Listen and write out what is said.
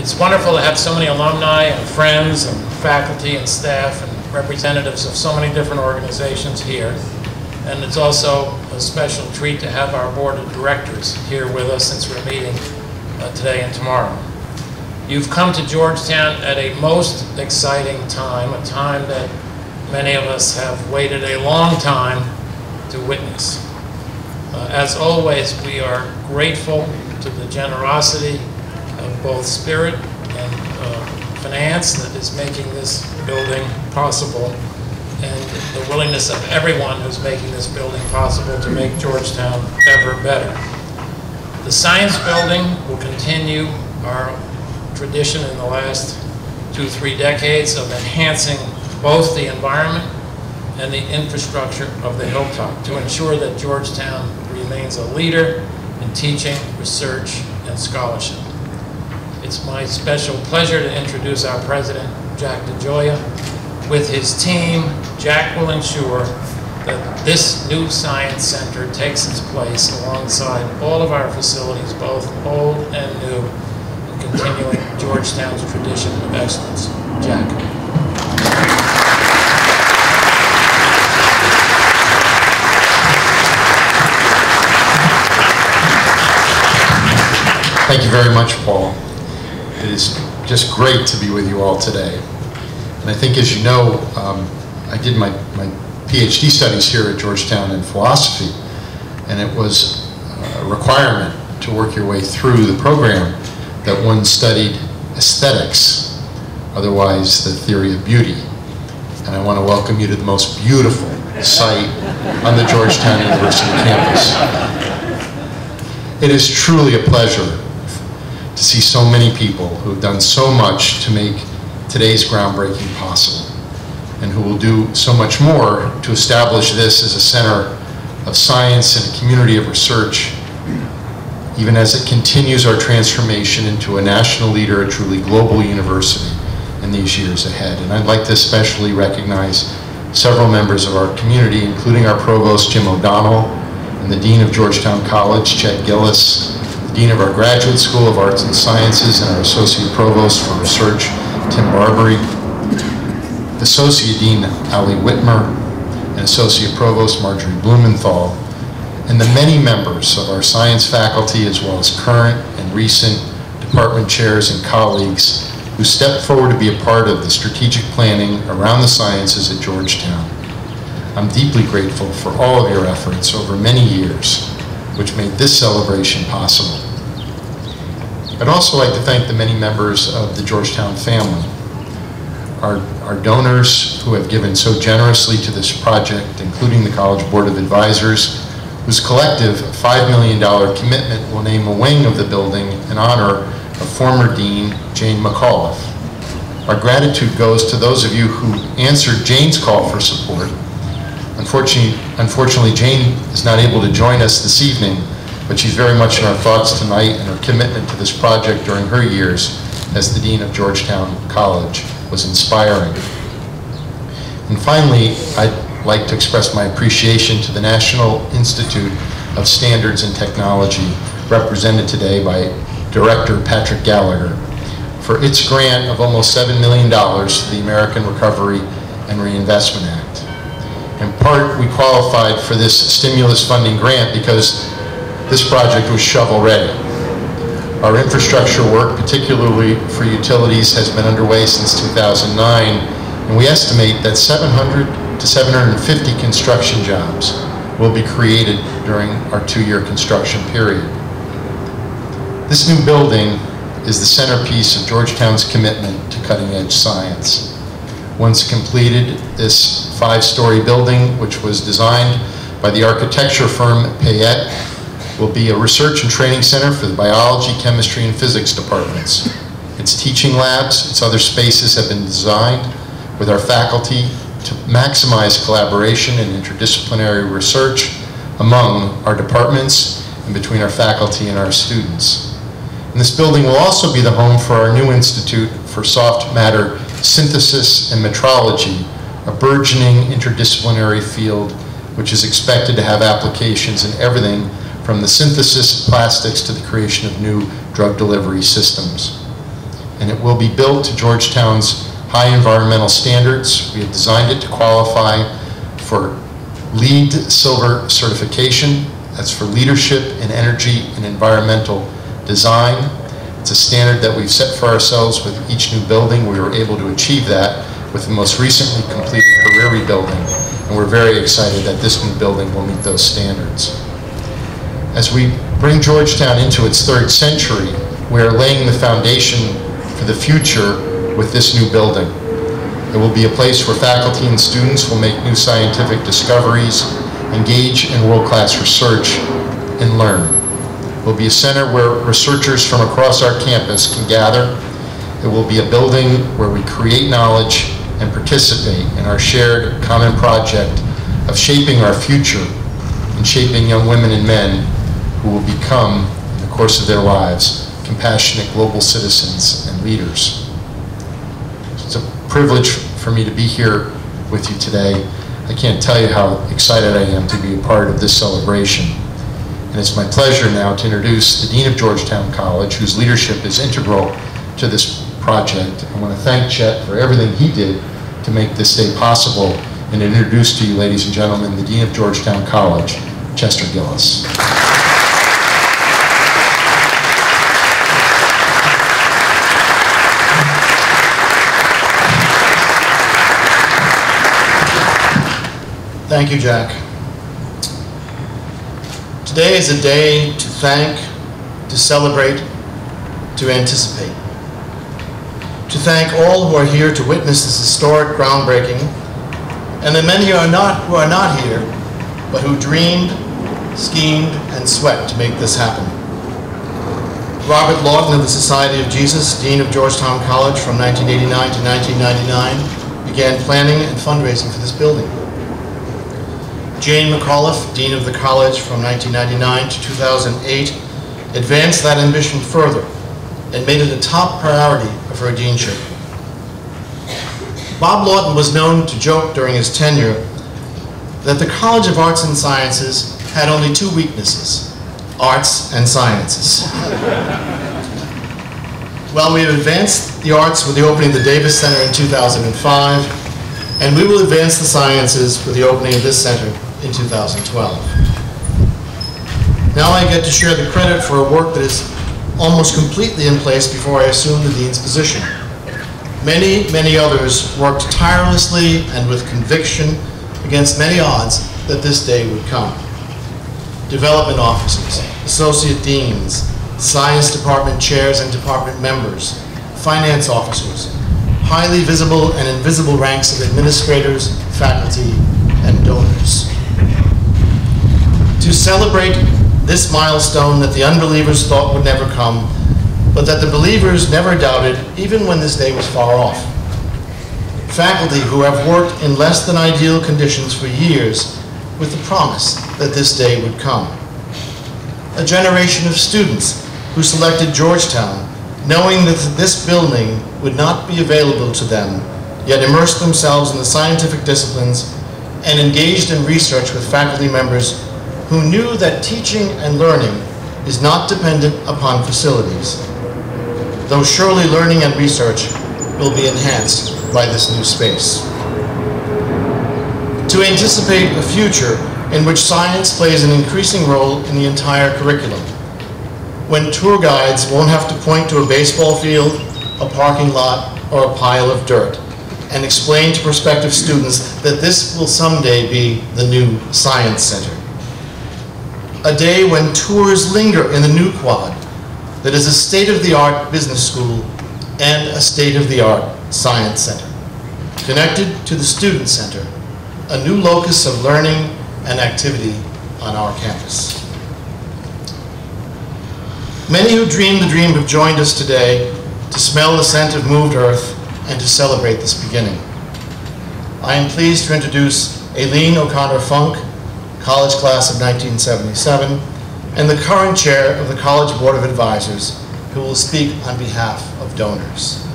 It's wonderful to have so many alumni and friends and faculty and staff and representatives of so many different organizations here. And it's also a special treat to have our board of directors here with us since we're meeting today and tomorrow. You've come to Georgetown at a most exciting time, a time that many of us have waited a long time to witness. As always, we are grateful to the generosity of both spirit and finance that is making this building possible, and the willingness of everyone who's making this building possible to make Georgetown ever better. The Science Building will continue our tradition in the last 2-3 decades of enhancing both the environment and the infrastructure of the Hilltop to ensure that Georgetown remains a leader in teaching, research, and scholarship. It's my special pleasure to introduce our president, Jack DeGioia. With his team, Jack will ensure that this new science center takes its place alongside all of our facilities, both old and new, in continuing Georgetown's tradition of excellence. Jack. Thank you very much, Paul. It is just great to be with you all today. And I think, as you know, I did my PhD studies here at Georgetown in philosophy, and it was a requirement to work your way through the program that one studied aesthetics, otherwise the theory of beauty. And I want to welcome you to the most beautiful site on the Georgetown University campus. It is truly a pleasure to see so many people who have done so much to make today's groundbreaking possible, and who will do so much more to establish this as a center of science and a community of research, even as it continues our transformation into a national leader, a truly global university in these years ahead. And I'd like to especially recognize several members of our community, including our provost, Jim O'Donnell, and the dean of Georgetown College, Chet Gillis, the dean of our Graduate School of Arts and Sciences, and our associate provost for research, Tim Barbary, Associate Dean Ali Whitmer, and Associate Provost Marjorie Blumenthal, and the many members of our science faculty, as well as current and recent department chairs and colleagues who stepped forward to be a part of the strategic planning around the sciences at Georgetown. I'm deeply grateful for all of your efforts over many years, which made this celebration possible. I'd also like to thank the many members of the Georgetown family, our donors who have given so generously to this project, including the College Board of Advisors, whose collective $5 million commitment will name a wing of the building in honor of former Dean Jane McAuliffe. Our gratitude goes to those of you who answered Jane's call for support. Unfortunately, Jane is not able to join us this evening, but she's very much in our thoughts tonight, and her commitment to this project during her years as the Dean of Georgetown College was inspiring. And finally, I'd like to express my appreciation to the National Institute of Standards and Technology, represented today by Director Patrick Gallagher, for its grant of almost $7 million to the American Recovery and Reinvestment Act. In part, we qualified for this stimulus funding grant because this project was shovel-ready. Our infrastructure work, particularly for utilities, has been underway since 2009, and we estimate that 700 to 750 construction jobs will be created during our 2-year construction period. This new building is the centerpiece of Georgetown's commitment to cutting-edge science. Once completed, this 5-story building, which was designed by the architecture firm Payette, will be a research and training center for the biology, chemistry, and physics departments. Its teaching labs, its other spaces have been designed with our faculty to maximize collaboration and interdisciplinary research among our departments and between our faculty and our students. And this building will also be the home for our new Institute for Soft Matter Synthesis and Metrology, a burgeoning interdisciplinary field which is expected to have applications in everything from the synthesis of plastics to the creation of new drug delivery systems. and it will be built to Georgetown's high environmental standards. We have designed it to qualify for LEED Silver certification. That's for leadership in energy and environmental design. It's a standard that we've set for ourselves with each new building. We were able to achieve that with the most recently completed Hariri building, and we're very excited that this new building will meet those standards. As we bring Georgetown into its third century, we are laying the foundation for the future with this new building. It will be a place where faculty and students will make new scientific discoveries, engage in world-class research, and learn. It will be a center where researchers from across our campus can gather. It will be a building where we create knowledge and participate in our shared common project of shaping our future and shaping young women and men who will become, in the course of their lives, compassionate global citizens and leaders. It's a privilege for me to be here with you today. I can't tell you how excited I am to be a part of this celebration. And it's my pleasure now to introduce the Dean of Georgetown College, whose leadership is integral to this project. I want to thank Chet for everything he did to make this day possible, and introduce to you, ladies and gentlemen, the Dean of Georgetown College, Chester Gillis. Thank you, Jack. Today is a day to thank, to celebrate, to anticipate. To thank all who are here to witness this historic groundbreaking, and the many who are not here, but who dreamed, schemed, and sweat to make this happen. Robert Lawton of the Society of Jesus, Dean of Georgetown College from 1989 to 1999, began planning and fundraising for this building. Jane McAuliffe, Dean of the College from 1999 to 2008, advanced that ambition further and made it a top priority of her deanship. Bob Lawton was known to joke during his tenure that the College of Arts and Sciences had only two weaknesses: arts and sciences. Well, we have advanced the arts with the opening of the Davis Center in 2005, and we will advance the sciences with the opening of this center in 2012. Now I get to share the credit for a work that is almost completely in place before I assumed the dean's position. Many, many others worked tirelessly and with conviction against many odds that this day would come. Development officers, associate deans, science department chairs and department members, finance officers, highly visible and invisible ranks of administrators, faculty, and donors. To celebrate this milestone that the unbelievers thought would never come, but that the believers never doubted, even when this day was far off. Faculty who have worked in less than ideal conditions for years with the promise that this day would come. A generation of students who selected Georgetown, knowing that this building would not be available to them, yet immersed themselves in the scientific disciplines and engaged in research with faculty members who knew that teaching and learning is not dependent upon facilities, though surely learning and research will be enhanced by this new space. To anticipate a future in which science plays an increasing role in the entire curriculum, when tour guides won't have to point to a baseball field, a parking lot, or a pile of dirt, and explain to prospective students that this will someday be the new Science Center. A day when tours linger in the new quad that is a state-of-the-art business school and a state-of-the-art science center, connected to the student center, a new locus of learning and activity on our campus. Many who dreamed the dream have joined us today to smell the scent of moved earth and to celebrate this beginning. I am pleased to introduce Aileen O'Connor Funk, college class of 1977, and the current chair of the College Board of Advisors, who will speak on behalf of donors.